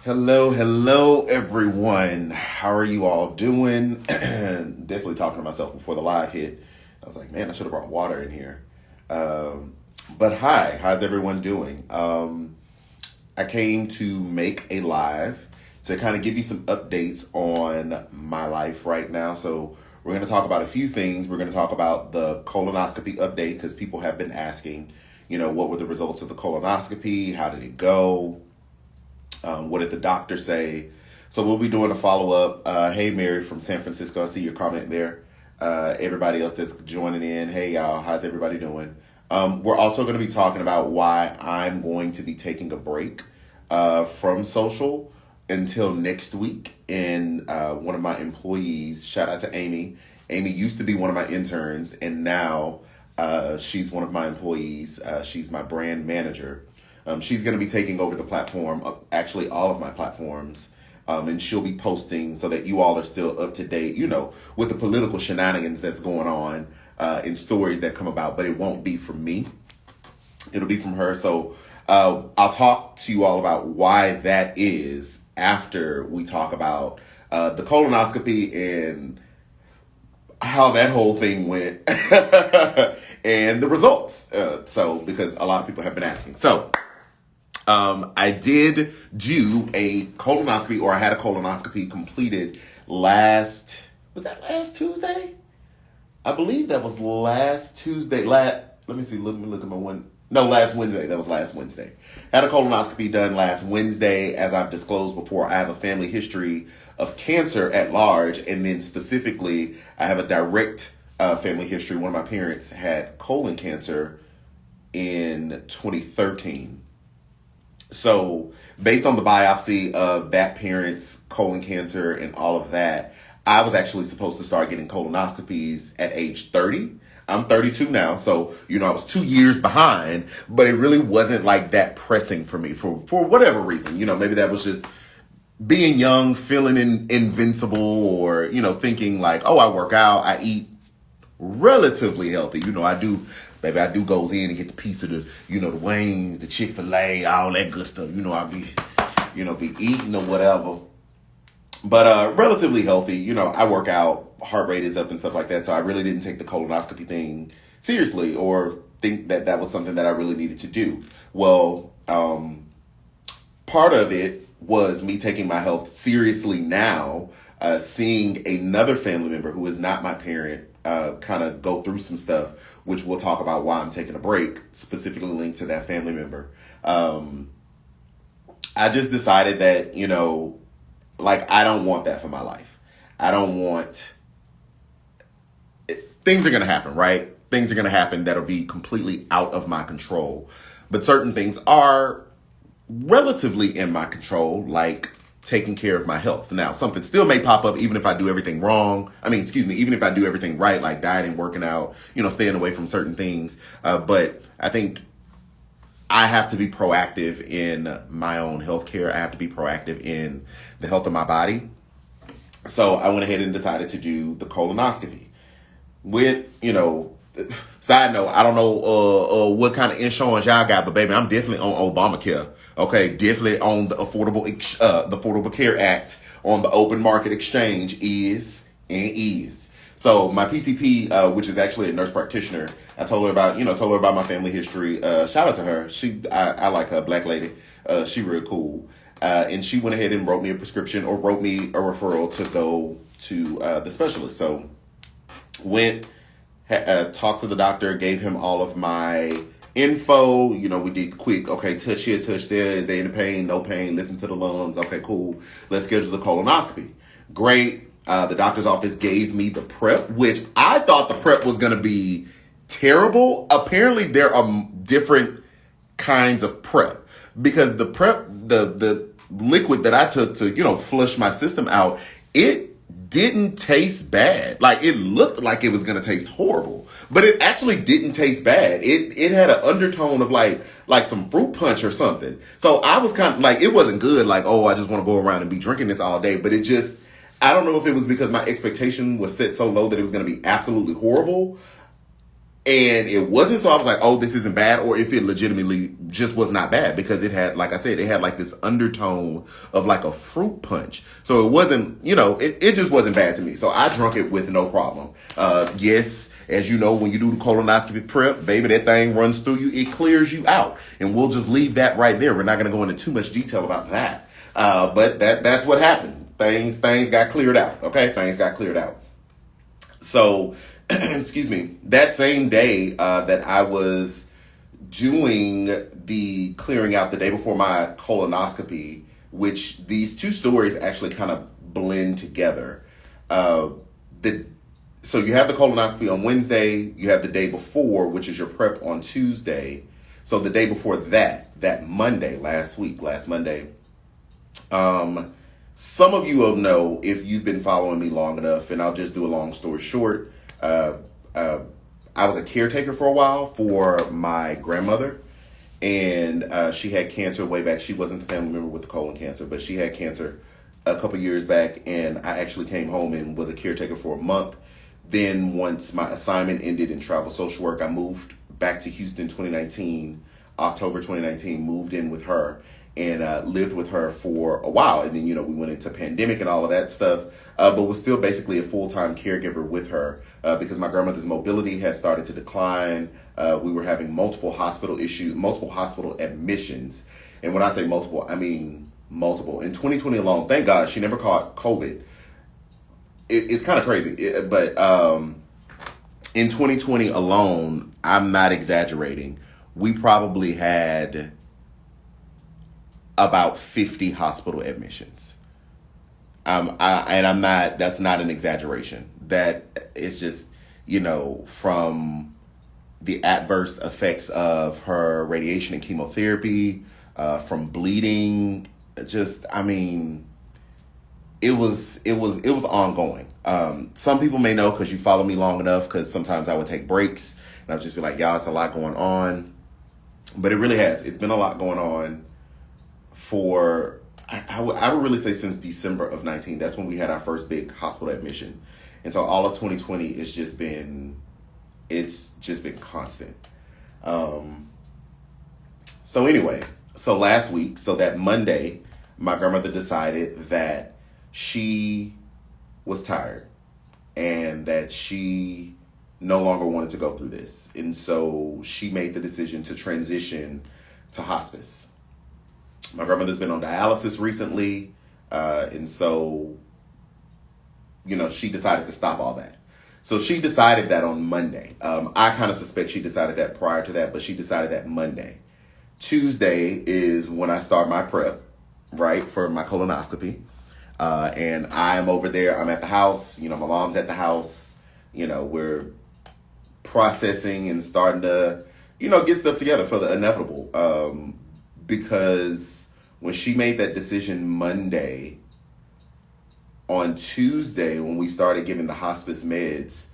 Hello, everyone. How are you all doing? Definitely talking to myself before the live hit. I was like, man, I should have brought water in here. But hi, how's everyone doing? I came to make a live to kind of give you some updates on my life right now. So we're going to talk about a few things. We're going to talk about the colonoscopy update because people have been asking, what were the results of the colonoscopy? How did it go? What did the doctor say? So we'll be doing a follow-up. Hey, Mary from San Francisco. I see your comment there. Everybody else that's joining in. Hey, y'all. How's everybody doing? We're also going to be talking about why I'm going to be taking a break from social until next week. And one of my employees, shout out to Amy. Amy used to be one of my interns, and now she's one of my employees. She's my brand manager. She's going to be taking over the platform, actually all of my platforms, and she'll be posting so that you all are still up to date, with the political shenanigans that's going on in stories that come about, but it won't be from me. It'll be from her. So I'll talk to you all about why that is after we talk about the colonoscopy and how that whole thing went and the results. Because a lot of people have been asking. So I did do a colonoscopy, or I had a colonoscopy completed was that last Tuesday? I believe that was last Tuesday. Let me see, let me look at my one. No, last Wednesday. That was last Wednesday. Had a colonoscopy done last Wednesday. As I've disclosed before, I have a family history of cancer at large. And then specifically, I have a direct family history. One of my parents had colon cancer in 2013. So based on the biopsy of that parent's colon cancer and all of that, I was actually supposed to start getting colonoscopies at age 30. I'm 32 now, so, I was 2 years behind, but it really wasn't like that pressing for me for whatever reason. Maybe that was just being young, feeling invincible, or, thinking like, oh, I work out, I eat relatively healthy. I do goes in and get the piece of the, the wings, the Chick-fil-A, all that good stuff. I be eating or whatever. But relatively healthy. I work out, heart rate is up and stuff like that. So I really didn't take the colonoscopy thing seriously or think that that was something that I really needed to do. Well, part of it was me taking my health seriously now, seeing another family member who is not my parent kind of go through some stuff, which we'll talk about why I'm taking a break, specifically linked to that family member. I just decided that, I don't want that for my life. I don't want... Things are going to happen, right? Things are going to happen that'll be completely out of my control. But certain things are relatively in my control, like taking care of my health. Now, something still may pop up even if I do everything wrong. Even if I do everything right, like dieting, working out, staying away from certain things. But I think I have to be proactive in my own healthcare. I have to be proactive in the health of my body. So I went ahead and decided to do the colonoscopy. With, side note, I don't know what kind of insurance y'all got, but baby, I'm definitely on Obamacare. Okay, definitely on the Affordable Care Act, on the open market exchange is. So my PCP, which is actually a nurse practitioner, I told her about my family history. Shout out to her. I like her, black lady. She real cool. And she went ahead and wrote me a prescription or wrote me a referral to go to the specialist. So went, talked to the doctor, gave him all of my info. We did quick, okay, touch here, touch there. Is there any pain? No pain. Listen to the lungs. Okay, cool. Let's schedule the colonoscopy. Great. The doctor's office gave me the prep, which I thought the prep was going to be terrible. Apparently there are different kinds of prep, because the prep, the liquid that I took to, flush my system out, it didn't taste bad. Like, it looked like it was going to taste horrible, but it actually didn't taste bad. It had an undertone of like some fruit punch or something. So I was kind of like, it wasn't good. Like, oh, I just want to go around and be drinking this all day. But I don't know if it was because my expectation was set so low that it was going to be absolutely horrible. And it wasn't, so I was like, oh, this isn't bad, or if it legitimately just was not bad, because it had, like I said, it had like this undertone of like a fruit punch. So it wasn't, it just wasn't bad to me. So I drunk it with no problem. Yes, as you know, when you do the colonoscopy prep, baby, that thing runs through you, it clears you out. And we'll just leave that right there. We're not going to go into too much detail about that. But that's what happened. Things got cleared out. Okay, things got cleared out. So, excuse me, that same day that I was doing the clearing out, the day before my colonoscopy, which these two stories actually kind of blend together. So you have the colonoscopy on Wednesday, you have the day before, which is your prep on Tuesday. So the day before that Monday, last Monday, some of you will know if you've been following me long enough, and I'll just do a long story short. I was a caretaker for a while for my grandmother, and she had cancer way back. She wasn't the family member with the colon cancer, but she had cancer a couple years back, and I actually came home and was a caretaker for a month. Then once my assignment ended in travel social work, I moved back to Houston October 2019, moved in with her and lived with her for a while. And then, we went into pandemic and all of that stuff, but was still basically a full-time caregiver with her because my grandmother's mobility had started to decline. We were having multiple hospital admissions. And when I say multiple, I mean multiple. In 2020 alone, thank God she never caught COVID. It's kind of crazy, but in 2020 alone, I'm not exaggerating, we probably had about 50 hospital admissions. That's not an exaggeration. That is just, from the adverse effects of her radiation and chemotherapy, from bleeding, it was ongoing. Some people may know because you follow me long enough, because sometimes I would take breaks and I would just be like, y'all, it's a lot going on. But it really has. It's been a lot going on for, I would really say, since December of 19. That's when we had our first big hospital admission. And so all of 2020 it's just been constant. So anyway, so last week, so that Monday, my grandmother decided that she was tired and that she no longer wanted to go through this. And so she made the decision to transition to hospice. My grandmother's been on dialysis recently. And so, she decided to stop all that. So she decided that on Monday. I kind of suspect she decided that prior to that, but she decided that Monday. Tuesday is when I start my prep, right, for my colonoscopy. And I'm over there. I'm at the house. My mom's at the house. We're processing and starting to, get stuff together for the inevitable. Because when she made that decision Monday, on Tuesday, when we started giving the hospice meds,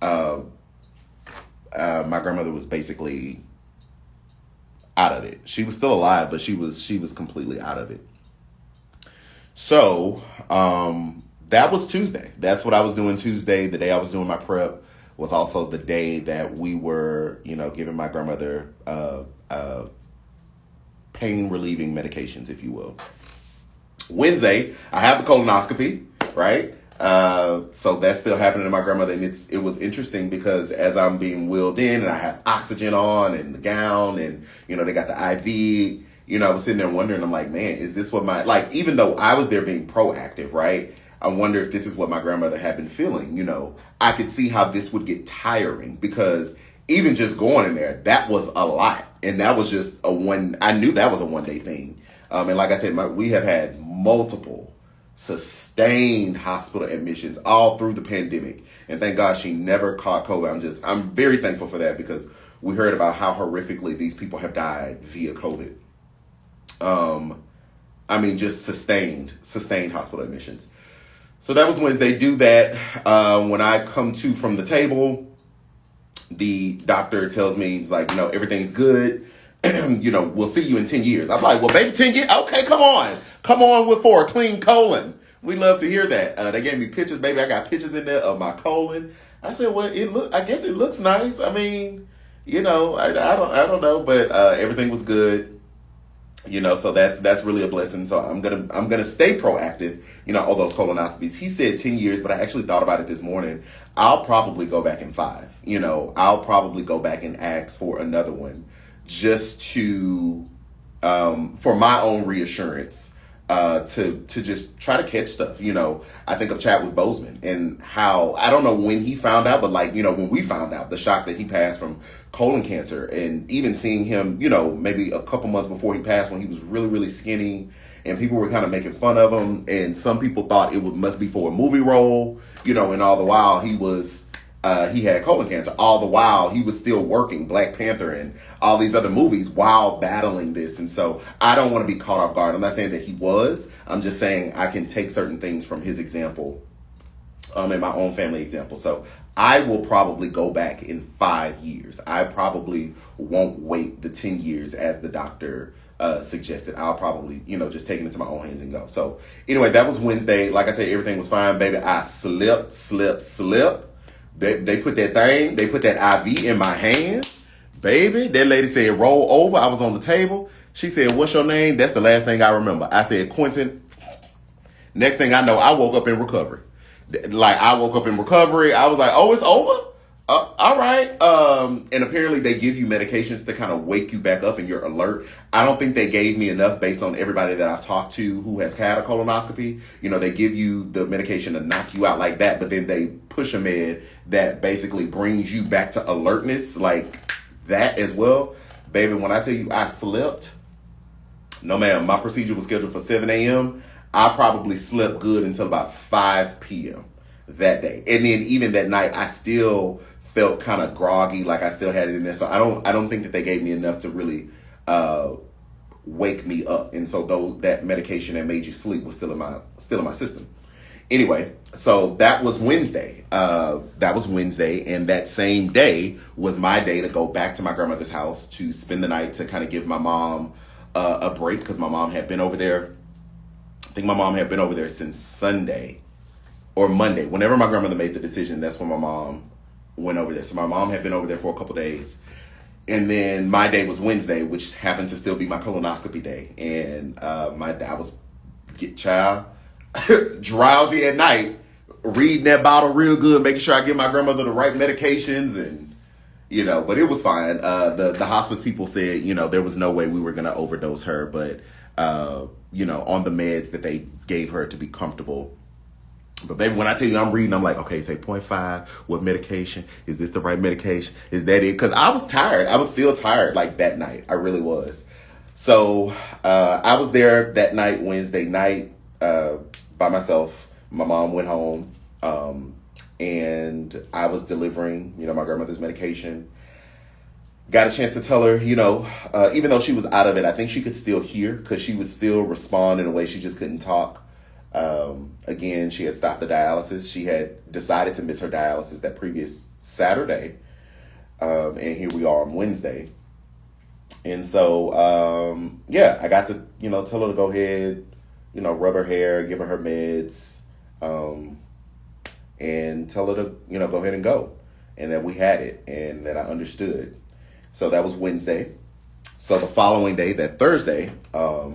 my grandmother was basically out of it. She was still alive, but she was completely out of it. So, that was Tuesday. That's what I was doing Tuesday. The day I was doing my prep was also the day that we were, giving my grandmother pain relieving medications, if you will. Wednesday, I have the colonoscopy, right? So that's still happening to my grandmother. And it was interesting because as I'm being wheeled in and I have oxygen on and the gown and, they got the IV, I was sitting there wondering, I'm like, man, is this what even though I was there being proactive, right? I wonder if this is what my grandmother had been feeling. I could see how this would get tiring because even just going in there, that was a lot. And that was just I knew that was a one-day thing. And like I said, we have had multiple sustained hospital admissions all through the pandemic. And thank God she never caught COVID. I'm very thankful for that because we heard about how horrifically these people have died via COVID. Just sustained hospital admissions. So that was Wednesday. Do that. When I come to from the table, the doctor tells me, he's like, everything's good. We'll see you in 10 years. I'm like, well, baby, 10 years? Okay, come on for a clean colon. We love to hear that. They gave me pictures, baby. I got pictures in there of my colon. I said, well, I guess it looks nice. I mean, I don't know, but everything was good. So that's really a blessing. So I'm gonna stay proactive, all those colonoscopies. He said 10 years, but I actually thought about it this morning. I'll probably go back in 5. I'll probably go back and ask for another one, just to for my own reassurance, to just try to catch stuff. I think of Chadwick Boseman and how, I don't know when he found out, but when we found out, the shock that he passed from colon cancer, and even seeing him, maybe a couple months before he passed, when he was really, really skinny, and people were kind of making fun of him, and some people thought must be for a movie role, and all the while he had colon cancer. All the while he was still working Black Panther and all these other movies while battling this. And so I don't want to be caught off guard. I'm not saying that he was. I'm just saying I can take certain things from his example, and my own family example. So I will probably go back in 5 years. I probably won't wait the 10 years as the doctor suggested. I'll probably, just take it into my own hands and go. So anyway, that was Wednesday. Like I said, everything was fine, baby. I slipped. They put that IV in my hand, baby. That lady said, roll over. I was on the table. She said, what's your name? That's the last thing I remember. I said, Quentin. Next thing I know, I woke up in recovery. I was like, oh, it's over? All right. And apparently they give you medications to kind of wake you back up and you're alert. I don't think they gave me enough based on everybody that I've talked to who has had a colonoscopy. They give you the medication to knock you out like that, but then they push a med that basically brings you back to alertness like that as well. Baby, when I tell you I slept, no ma'am, my procedure was scheduled for 7 a.m. I probably slept good until about 5 p.m. that day. And then even that night, I still felt kind of groggy, like I still had it in there. So I don't think that they gave me enough to really wake me up. And so that medication that made you sleep was still in my system. Anyway, so that was Wednesday. And that same day was my day to go back to my grandmother's house to spend the night, to kind of give my mom a break, because my mom had been over there. I think my mom had been over there since Sunday or Monday. Whenever my grandmother made the decision, that's when my mom went over there. So my mom had been over there for a couple days. And then my day was Wednesday, which happened to still be my colonoscopy day. And I was drowsy at night, reading that bottle real good, making sure I give my grandmother the right medications, and but it was fine. The hospice people said, there was no way we were going to overdose her, but on the meds that they gave her to be comfortable. But baby, when I tell you I'm reading, I'm like, okay, say 0.5, what medication? Is this the right medication? Is that it? Because I was tired. I was still tired like that night. I really was. So I was there that night, Wednesday night, by myself. My mom went home, and I was delivering, my grandmother's medication. Got a chance to tell her, even though she was out of it, I think she could still hear, because she would still respond in a way she just couldn't talk. Again, she had stopped the dialysis. She had decided to miss her dialysis that previous Saturday. And here we are on Wednesday. And so, I got to, tell her to go ahead, rub her hair, give her meds, and tell her to, go ahead and go. And that we had it, and that I understood. So that was Wednesday. So the following day, that Thursday, I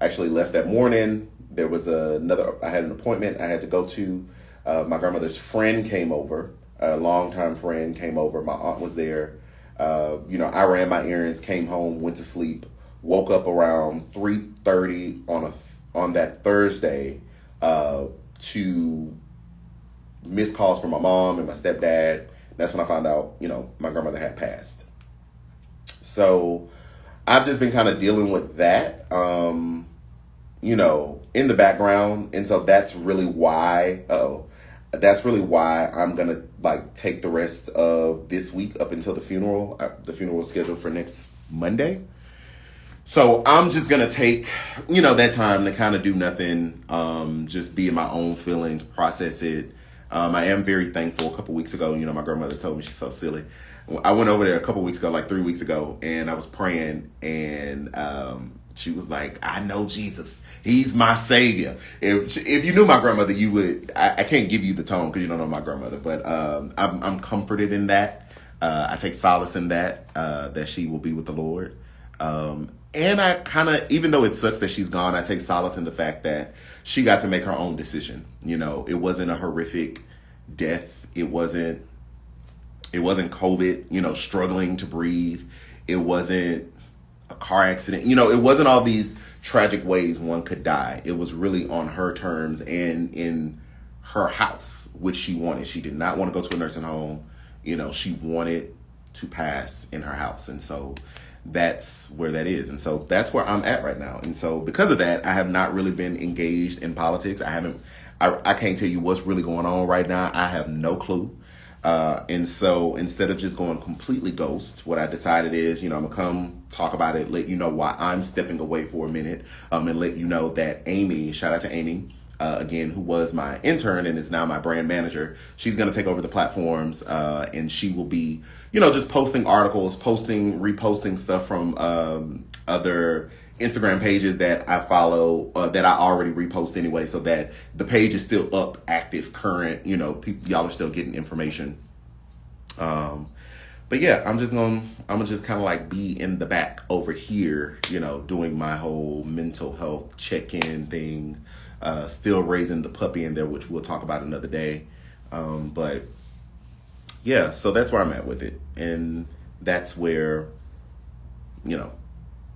actually left that morning. There was I had an appointment I had to go to. My grandmother's friend came over, a longtime friend came over. My aunt was there. I ran my errands, came home, went to sleep, woke up around 3:30 on that Thursday to missed calls from my mom and my stepdad. That's when I found out, my grandmother had passed. So I've just been kind of dealing with that, in the background. And so that's really why I'm going to take the rest of this week up until the funeral. The funeral is scheduled for next Monday. So I'm just going to take, that time to kind of do nothing, just be in my own feelings, process it. I am very thankful. A couple weeks ago, my grandmother told me, she's so silly. I went over there a couple weeks ago, like 3 weeks ago, and I was praying, and She was like, I know Jesus. He's my savior. If you knew my grandmother, you would. I can't give you the tone because you don't know my grandmother, but I'm comforted in that. I take solace in that, that she will be with the Lord. And I kind of, even though it sucks that she's gone, I take solace in the fact that she got to make her own decision. You know, it wasn't a horrific death. It wasn't COVID, you know, struggling to breathe. It wasn't a car accident. You know, it wasn't all these tragic ways one could die. It was really on her terms and in her house, which she wanted. She did not want to go to a nursing home. You know, she wanted to pass in her house. And so that's where that is. And so that's where I'm at right now. And so because of that, I have not really been engaged in politics. I can't tell you what's really going on right now. I have no clue. And so instead of just going completely ghost, what I decided is, you know, I'm gonna come talk about it, let you know why I'm stepping away for a minute, and let you know that Amy, shout out to Amy, again, who was my intern and is now my brand manager. She's going to take over the platforms, and she will be, you know, just posting articles, reposting stuff from other Instagram pages that I follow, that I already repost anyway, so that the page is still up, active, current, you know, y'all are still getting information. But yeah, I'm gonna just kind of like be in the back over here, you know, doing my whole mental health check-in thing, still raising the puppy in there, which we'll talk about another day. But yeah, so that's where I'm at with it. And that's where, you know,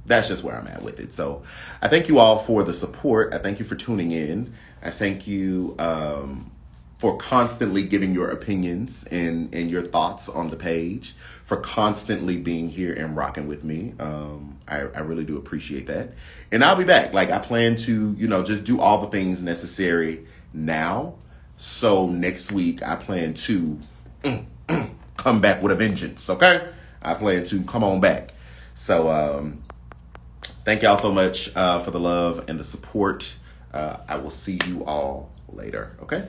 that's just where I'm at with it. So I thank you all for the support. I thank you for tuning in. I thank you for constantly giving your opinions and your thoughts on the page, for constantly being here and rocking with me. I really do appreciate that. And I'll be back. Like, I plan to, you know, just do all the things necessary now. So next week I plan to come back with a vengeance, okay? I plan to come on back. So thank y'all so much for the love and the support. I will see you all later, okay?